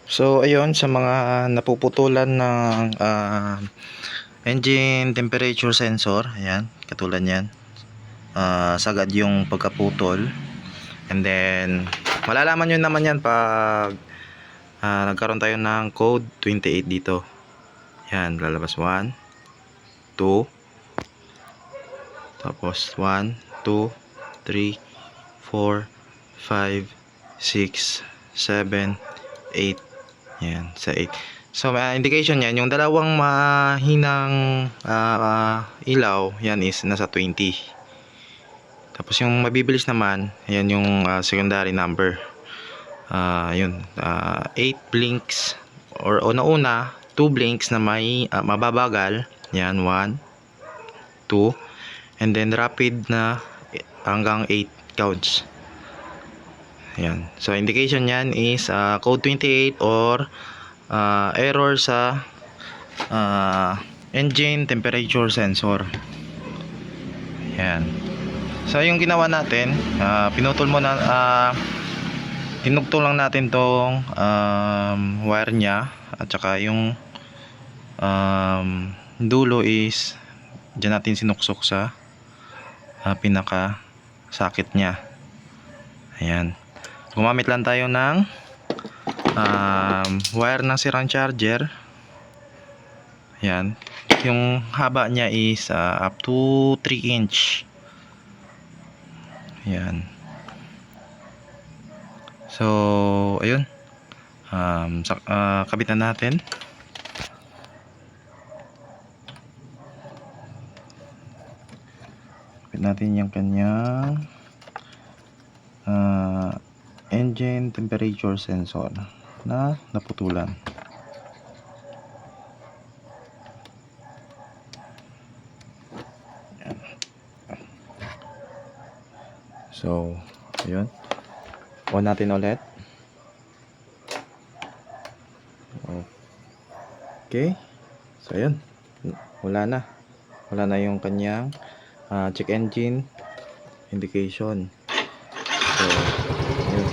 So ayun, sa mga napuputulan ng engine temperature sensor, ayan, katulad yan, sagad yung pagkaputol. And then malalaman nyo naman yan pag nagkaroon tayo ng code 28 dito. Yan, lalabas 1, 2, tapos 1, 2, 3, 4, 5, 6, 7, 8. Yan, sa 8. So, indication yan, yung dalawang mahinang ilaw, yan is nasa 20. Tapos yung mabibilis naman, yan yung secondary number. Yun, 8 blinks or una 2 blinks na may mababagal. Yan, 1, 2, and then rapid na hanggang 8 counts. Ayan. So indication yan is code 28 or error sa engine temperature sensor. Ayan. So yung ginawa natin, pinutol mo na, tinugtong lang natin tong wire nya, at saka yung dulo is dyan natin sinuksok sa pinaka socket nya. Ayan. Gumamit lang tayo ng wire ng sirang charger. Ayan. Yung haba niya is up to 3 inch. Ayan. So ayun, kabitan natin. Kabit natin yung kanyang engine temperature sensor na naputulan. Ayan. So ayun, on natin ulit. Okay, so ayun, wala na yung kanyang check engine indication. So ayun,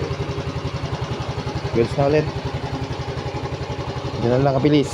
goods na ulit. Ganun lang kabilis.